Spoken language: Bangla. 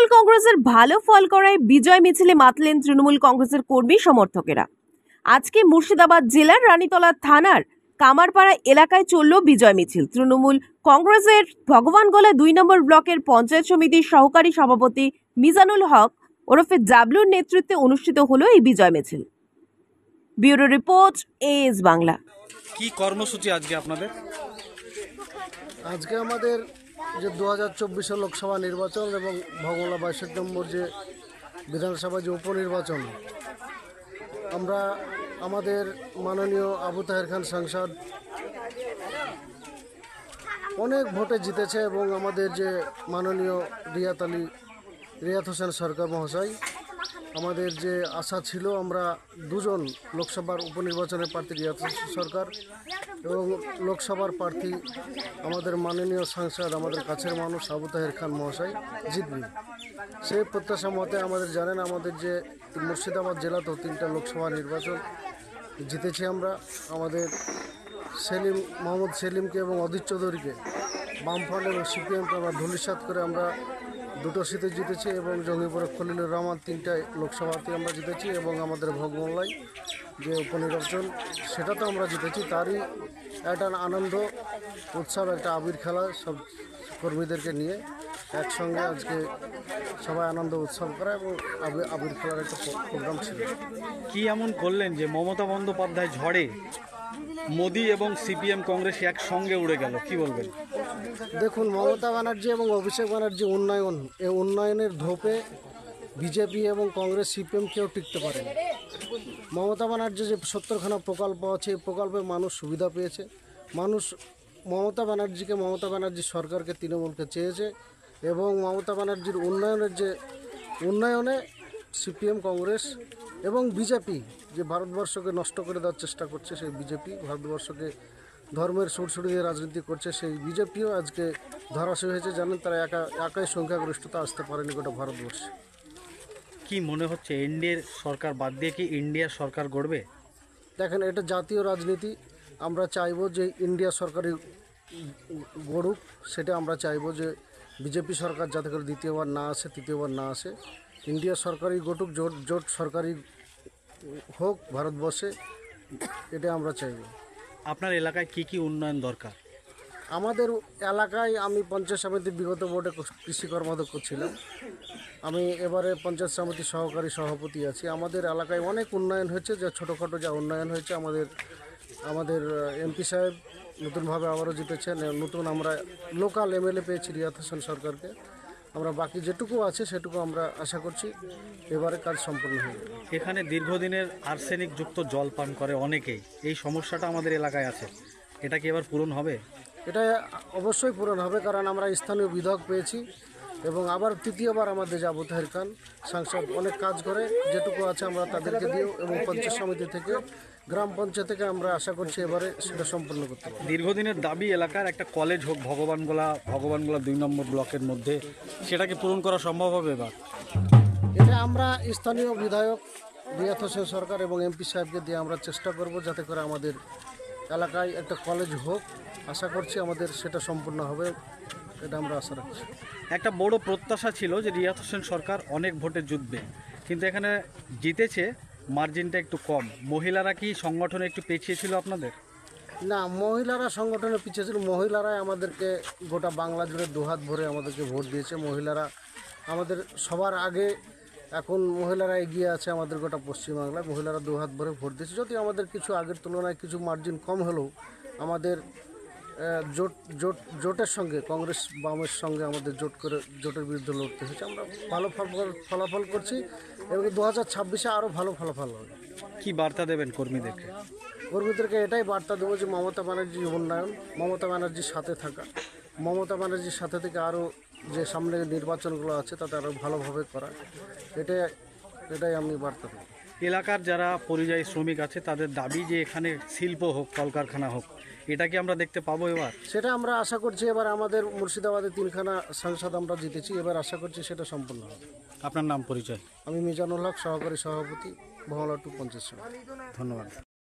তৃণমূল কংগ্রেসের ভালো ফল করায় বিজয় মিছিলে মাতলেন তৃণমূল কংগ্রেসের কর্মী সমর্থকেরা। আজকে মুর্শিদাবাদ জেলার রানীতলা থানার কামারপাড়া এলাকায় চলল বিজয় মিছিল। তৃণমূল কংগ্রেসের ভগবানগোলা ২ নম্বর ব্লকের পঞ্চায়েত সমিতির সহকারী সভাপতি মিজানুল হক ওরফে ডাবলুর নেতৃত্বে অনুষ্ঠিত হলো এই বিজয় মিছিল। Bureau report, as Bangla. কি কর্মসূচি আজকে আপনাদের? আজকে আমাদের যে 2024 লোকসভা নির্বাচন এবং ভগবানগোলা 22 নম্বর যে বিধানসভা যে উপনির্বাচন, আমরা আমাদের মাননীয় আবু তাহের খান সাংসদ অনেক ভোটে জিতেছে এবং আমাদের যে মাননীয় রিয়াত হোসেন সরকার মহাশয়, আমাদের যে আশা ছিল আমরা দুজন লোকসভার উপনির্বাচনের প্রার্থী রিয়াত হোসেন সরকার এবং লোকসভার প্রার্থী আমাদের মাননীয় সাংসদ আমাদের কাছের মানুষ আবু তাহের খান মহাশয় জিতবে, সেই প্রত্যাশা মতে আমাদের জানেন আমাদের যে মুর্শিদাবাদ জেলাতেও 3টা লোকসভা নির্বাচন জিতেছি আমরা। আমাদের মোহাম্মদ সেলিমকে এবং অধীর চৌধুরীকে বামফ্রন্ট এবং সিপিএমকে আমরা ধূলিসাৎ করে আমরা 2টো সিটে জিতেছি এবং জঙ্গিপুরে খলিলুর রহমান 3টা লোকসভাতে আমরা জিতেছি এবং আমাদের ভগবানগোলায় যে উপনির্বাচন সেটাতেও আমরা জিতেছি। তারই একটা আনন্দ উৎসব, একটা আবির খেলা সব কর্মীদেরকে নিয়ে একসঙ্গে আজকে সবাই আনন্দ উৎসব করা এবং আবির খেলার একটা প্রোগ্রাম ছিল। কি এমন করলেন যে মমতা বন্দ্যোপাধ্যায় ঝড়ে মোদি এবং সিপিএম কংগ্রেস একসঙ্গে উড়ে গেল, কি বলবেন? দেখুন, মমতা ব্যানার্জি এবং অভিষেক ব্যানার্জি উন্নয়ন, এই উন্নয়নের ধোপে বিজেপি এবং কংগ্রেস সিপিএম কেউ টিকতে পারেনি। মমতা ব্যানার্জি যে 70খানা প্রকল্প আছে, এই প্রকল্পে মানুষ সুবিধা পেয়েছে। মানুষ মমতা ব্যানার্জি সরকারকে, তৃণমূলকে চেয়েছে এবং মমতা ব্যানার্জির উন্নয়নে সিপিএম কংগ্রেস এবং বিজেপি যে ভারতবর্ষকে নষ্ট করে দেওয়ার চেষ্টা করছে, সেই বিজেপি ভারতবর্ষকে ধর্মের সুরসুরি দিয়ে রাজনীতি করছে, সেই বিজেপিও আজকে ধরাশায়ী হয়েছে। জানেন, তারা একাই সংখ্যাগরিষ্ঠতা আসতে পারেনি গোটা ভারতবর্ষে। কি মনে হচ্ছে এনডিএর সরকার বাদ দিয়ে কি ইন্ডিয়ার সরকার গড়বে? দেখেন, এটা জাতীয় রাজনীতি। আমরা চাইবো যে ইন্ডিয়া সরকারই গড়ুক, সেটা আমরা চাইবো যে বিজেপি সরকার যাতে করে দ্বিতীয়বার না আসে, তৃতীয়বার না আসে, ইন্ডিয়া সরকারই গড়ুক, জোট সরকারই হোক ভারতবর্ষে, এটা আমরা চাইব। আপনার এলাকায় কি কি উন্নয়ন দরকার? আমাদের এলাকায় আমি পঞ্চায়েত সমিতি বিগত বোর্ডে কৃষি কর্মাধ্যক্ষ ছিলাম, আমি এবারে পঞ্চায়েত সমিতির সহকারী সভাপতি আছি। আমাদের এলাকায় অনেক উন্নয়ন হয়েছে, যা ছোটোখাটো যা উন্নয়ন হয়েছে। আমাদের এমপি সাহেব নতুনভাবে আবারও জিতেছেন, নতুন আমরা লোকাল এমএলএ পেয়েছি রিয়াত হোসেন সরকারকে। আমরা বাকি যেটুকু আছে সেটুকু আমরা আশা করছি এবারে কাজ সম্পূর্ণ হয়ে যাবে। এখানে দীর্ঘদিনের আর্সেনিক যুক্ত জল পান করে অনেকেই, এই সমস্যাটা আমাদের এলাকায় আছে, এটা কি এবার পূরণ হবে? এটা অবশ্যই পূরণ হবে, কারণ আমরা স্থানীয় বিধায়ক পেয়েছি এবং আবার তৃতীয়বার আমাদের যে আবু তাহের খান সাংসদ অনেক কাজ করে, যেটুকু আছে আমরা তাদেরকে দিও এবং পঞ্চায়েত সমিতি থেকে, গ্রাম পঞ্চায়েত থেকে আমরা আশা করছি এবারে সেটা সম্পূর্ণ করতে পারব। দীর্ঘদিনের দাবি এলাকার একটা কলেজ হোক ভগবানগোলা 2 নম্বর ব্লকের মধ্যে, সেটাকে পূরণ করা সম্ভব হবে এবার? এটা আমরা স্থানীয় বিধায়ক রিয়াত হোসেন সরকার এবং এমপি সাহেবকে দিয়ে আমরা চেষ্টা করব যাতে করে আমাদের এলাকায় একটা কলেজ হোক। আশা করছি আমাদের সেটা সম্পূর্ণ হবে, এটা আমরা আশা রাখছি। একটা বড় প্রত্যাশা ছিল যে রিয়াত হোসেন সরকার অনেক ভোটে জিতবে, কিন্তু এখানে জিতেছে মার্জিনটা একটু কম। মহিলারা কি সংগঠনে একটু পিছিয়ে ছিল আপনাদের? না, মহিলারা সংগঠনে পিছিয়ে ছিল। মহিলারাই আমাদেরকে গোটা বাংলা জুড়ে দুহাত ভরে আমাদেরকে ভোট দিয়েছে। মহিলারা আমাদের সবার আগে, এখন মহিলারা এগিয়ে আছে আমাদের গোটা পশ্চিমবাংলায়। মহিলারা দুহাত ভরে ভোট দিয়েছে। যদি আমাদের কিছু আগের তুলনায় কিছু মার্জিন কম হলেও আমাদের জোটের সঙ্গে, কংগ্রেস বামের সঙ্গে আমাদের জোটের বিরুদ্ধে লড়তে হয়েছে। আমরা ভালো ফলাফল করছি এবং 2026-এ আরও ভালো ফলাফল হবে। কি বার্তা দেবেন কর্মীদেরকে? এটাই বার্তা দেবো যে মমতা ব্যানার্জির উন্নয়ন, মমতা ব্যানার্জির সাথে থাকা, মমতা ব্যানার্জির সাথে থেকে আরও যে সামনে নির্বাচনগুলো আছে তাতে আরও ভালোভাবে করা, এটাই আমি বার্তা দেবো। এলাকার যারা পরিযায়ী শ্রমিক আছে তাদের দাবি যে এখানে শিল্প হোক, কলকারখানা হোক, এটা কি আমরা দেখতে পাবো এবার? সেটা আমরা আশা করছি। এবার আমাদের মুর্শিদাবাদে 3খানা সাংসদ আমরা জিতেছি, এবার আশা করছি সেটা সম্পূর্ণ হবে। আপনার নাম পরিচয়? আমি মিজানুল হক, সহকারী সভাপতি, ভগবানগোলা 2 পঞ্চায়েত সমিতি। ধন্যবাদ।